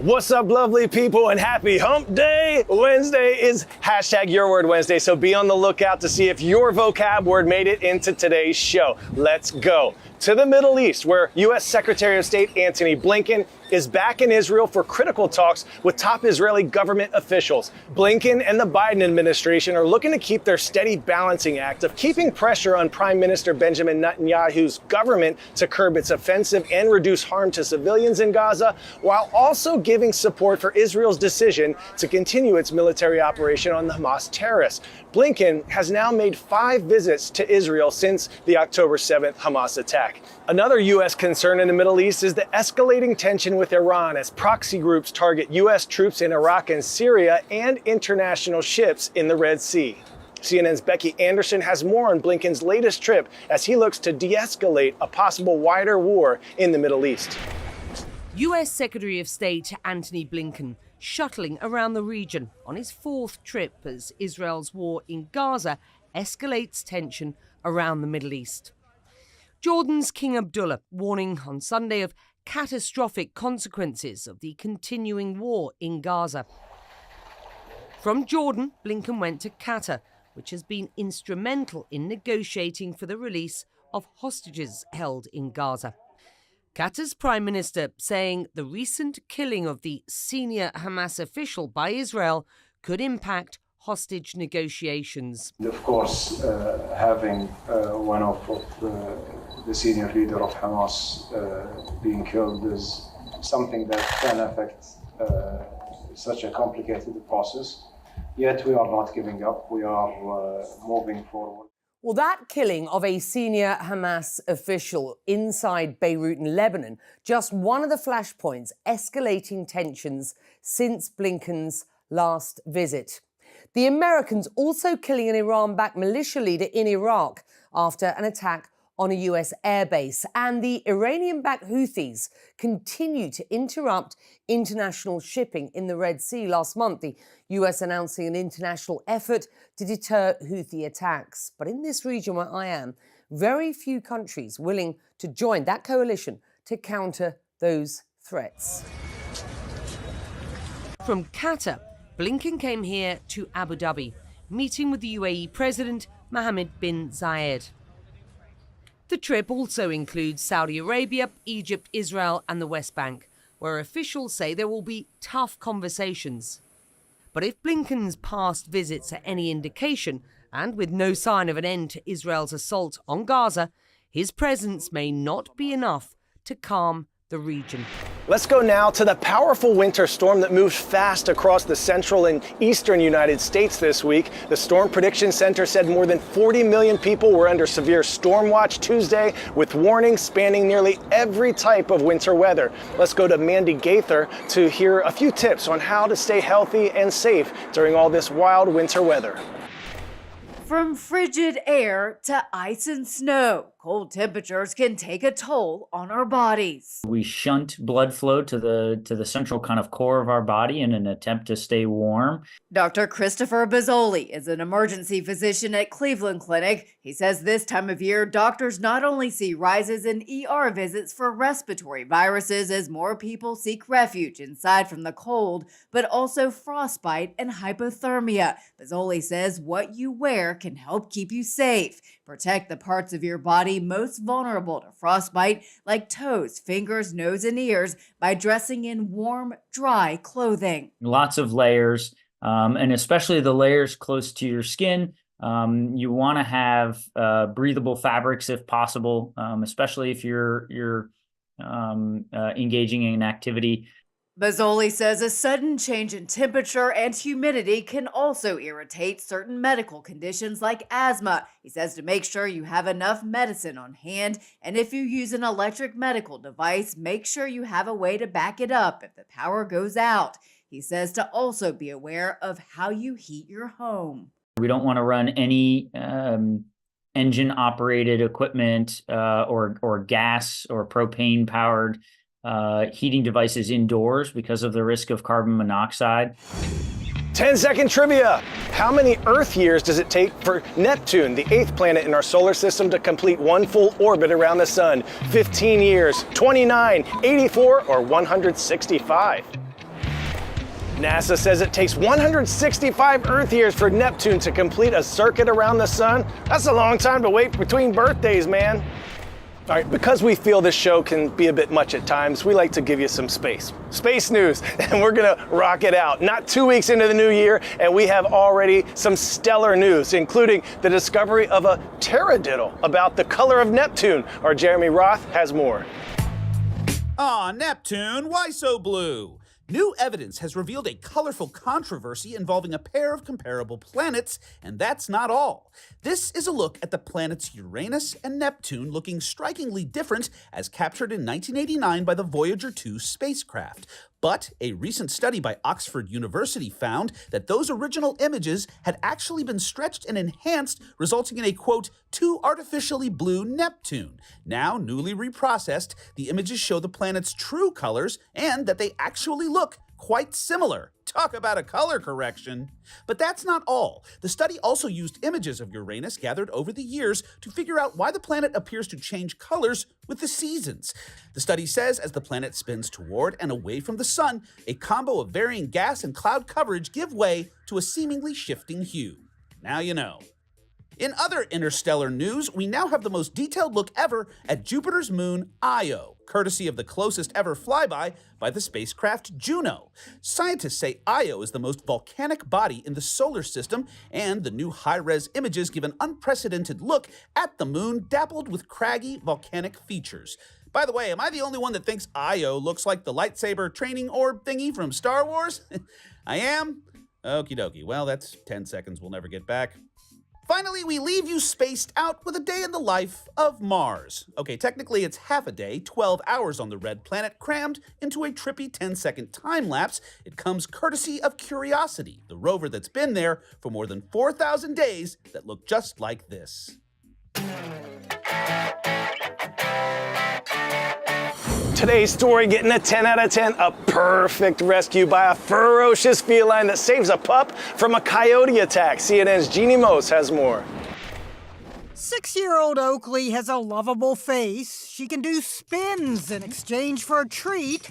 What's up, lovely people, and happy Hump Day! Wednesday is hashtag Your Word Wednesday, so be on the lookout to see if your vocab word made it into today's show. Let's go to the Middle East, where U.S. Secretary of State Antony Blinken is back in Israel for critical talks with top Israeli government officials. Blinken and the Biden administration are looking to keep their steady balancing act of keeping pressure on Prime Minister Benjamin Netanyahu's government to curb its offensive and reduce harm to civilians in Gaza, while also giving support for Israel's decision to continue its military operation on the Hamas terrorists. Blinken has now made 5 visits to Israel since the October 7th Hamas attack. Another U.S. concern in the Middle East is the escalating tension with Iran as proxy groups target U.S. troops in Iraq and Syria and international ships in the Red Sea. CNN's Becky Anderson has more on Blinken's latest trip as he looks to de-escalate a possible wider war in the Middle East. U.S. Secretary of State Antony Blinken shuttling around the region on his 4th trip as Israel's war in Gaza escalates tension around the Middle East. Jordan's King Abdullah warning on Sunday of catastrophic consequences of the continuing war in Gaza. From Jordan, Blinken went to Qatar, which has been instrumental in negotiating for the release of hostages held in Gaza. Qatar's Prime Minister saying the recent killing of the senior Hamas official by Israel could impact hostage negotiations. Of course, having one of the senior leader of Hamas being killed is something that can affect such a complicated process. Yet we are not giving up. We are moving forward. Well, that killing of a senior Hamas official inside Beirut in Lebanon, just one of the flashpoints escalating tensions since Blinken's last visit. The Americans also killing an Iran-backed militia leader in Iraq after an attack on a US airbase. And the Iranian-backed Houthis continue to interrupt international shipping in the Red Sea. Last month, the US announcing an international effort to deter Houthi attacks. But in this region where I am, very few countries willing to join that coalition to counter those threats. From Qatar, Blinken came here to Abu Dhabi, meeting with the UAE President Mohammed bin Zayed. The trip also includes Saudi Arabia, Egypt, Israel and the West Bank, where officials say there will be tough conversations. But if Blinken's past visits are any indication, and with no sign of an end to Israel's assault on Gaza, his presence may not be enough to calm the region. Let's go now to the powerful winter storm that moved fast across the central and eastern United States this week. The Storm Prediction Center said more than 40 million people were under severe storm watch Tuesday, with warnings spanning nearly every type of winter weather. Let's go to Mandy Gaither to hear a few tips on how to stay healthy and safe during all this wild winter weather. From frigid air to ice and snow, cold temperatures can take a toll on our bodies. We shunt blood flow to the central kind of core of our body in an attempt to stay warm. Dr. Christopher Bozzoli is an emergency physician at Cleveland Clinic. He says this time of year, doctors not only see rises in ER visits for respiratory viruses as more people seek refuge inside from the cold, but also frostbite and hypothermia. Bozzoli says what you wear can help keep you safe. Protect the parts of your body most vulnerable to frostbite, like toes, fingers, nose, and ears, by dressing in warm, dry clothing. Lots of layers, and especially the layers close to your skin. You want to have breathable fabrics if possible, especially if you're engaging in activity. Bozzoli says a sudden change in temperature and humidity can also irritate certain medical conditions like asthma. He says to make sure you have enough medicine on hand, and if you use an electric medical device, make sure you have a way to back it up if the power goes out. He says to also be aware of how you heat your home. We don't want to run any engine-operated equipment or gas or propane-powered heating devices indoors because of the risk of carbon monoxide. 10-second trivia. How many Earth years does it take for Neptune, the 8th planet in our solar system, to complete one full orbit around the sun? 15 years, 29, 84, or 165? NASA says it takes 165 Earth years for Neptune to complete a circuit around the sun. That's a long time to wait between birthdays, man. All right, because we feel this show can be a bit much at times, we like to give you some space news, and we're gonna rock it out. Not 2 weeks into the new year, and we have already some stellar news, including the discovery of a taradiddle about the color of Neptune. Our Jeremy Roth has more. Aw, Neptune, why so blue? New evidence has revealed a colorful controversy involving a pair of comparable planets, and that's not all. This is a look at the planets Uranus and Neptune looking strikingly different as captured in 1989 by the Voyager 2 spacecraft. But a recent study by Oxford University found that those original images had actually been stretched and enhanced, resulting in a, quote, too artificially blue Neptune. Now, newly reprocessed, the images show the planet's true colors and that they actually look quite similar. Talk about a color correction. But that's not all. The study also used images of Uranus gathered over the years to figure out why the planet appears to change colors with the seasons. The study says as the planet spins toward and away from the sun, a combo of varying gas and cloud coverage give way to a seemingly shifting hue. Now you know. In other interstellar news, we now have the most detailed look ever at Jupiter's moon, Io, courtesy of the closest ever flyby by the spacecraft Juno. Scientists say Io is the most volcanic body in the solar system, and the new high-res images give an unprecedented look at the moon dappled with craggy volcanic features. By the way, am I the only one that thinks Io looks like the lightsaber training orb thingy from Star Wars? I am? Okie dokie. Well, that's 10 seconds we'll never get back. Finally, we leave you spaced out with a day in the life of Mars. Okay, technically it's half a day, 12 hours on the red planet, crammed into a trippy 10-second time lapse. It comes courtesy of Curiosity, the rover that's been there for more than 4,000 days that look just like this. Today's story getting a 10 out of 10, a perfect rescue by a ferocious feline that saves a pup from a coyote attack. CNN's Jeannie Mose has more. 6-year-old Oakley has a lovable face. She can do spins in exchange for a treat.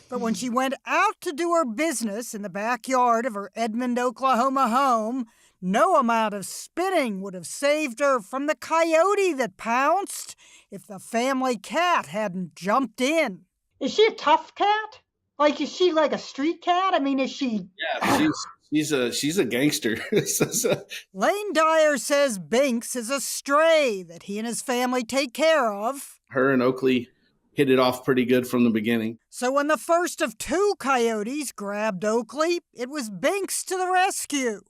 But when she went out to do her business in the backyard of her Edmond, Oklahoma home, no amount of spinning would have saved her from the coyote that pounced if the family cat hadn't jumped in. Is she a tough cat? Like, is she like a street cat? I mean, is she... Yeah, she's a gangster. Lane Dyer says Binks is a stray that he and his family take care of. Her and Oakley hit it off pretty good from the beginning. So when the first of 2 coyotes grabbed Oakley, it was Binks to the rescue,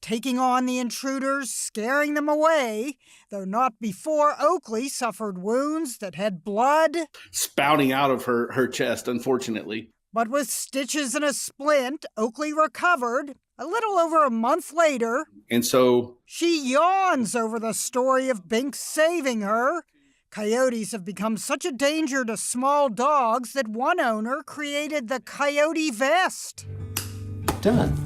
taking on the intruders, scaring them away, though not before Oakley suffered wounds that had blood spouting out of her chest, unfortunately. But with stitches and a splint, Oakley recovered a little over a month later. And so she yawns over the story of Binks saving her. Coyotes have become such a danger to small dogs that one owner created the coyote vest. Done.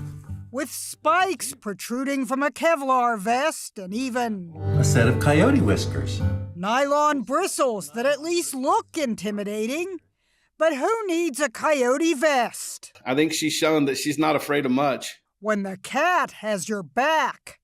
With spikes protruding from a Kevlar vest and even a set of coyote whiskers. Nylon bristles that at least look intimidating. But who needs a coyote vest? I think she's shown that she's not afraid of much. When the cat has your back.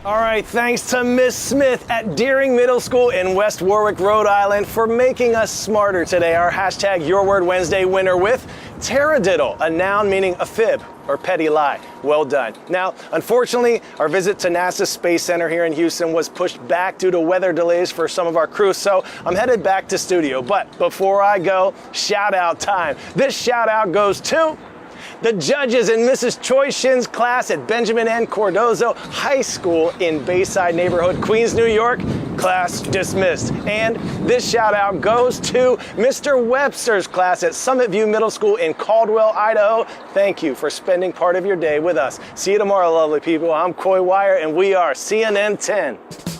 All right, thanks to Miss Smith at Deering Middle School in West Warwick, Rhode Island for making us smarter today. Our hashtag Your Word Wednesday winner with taradiddle, a noun meaning a fib or petty lie. Well done. Now, unfortunately, our visit to NASA Space Center here in Houston was pushed back due to weather delays for some of our crew, so I'm headed back to studio. But before I go, shout out time. This shout out goes to the judges in Mrs. Choi Shin's class at Benjamin N. Cordozo High School in Bayside neighborhood, Queens, New York. Class dismissed. And this shout out goes to Mr. Webster's class at Summit View Middle School in Caldwell, Idaho. Thank you for spending part of your day with us. See you tomorrow, lovely people. I'm Coy Wire, and we are CNN 10.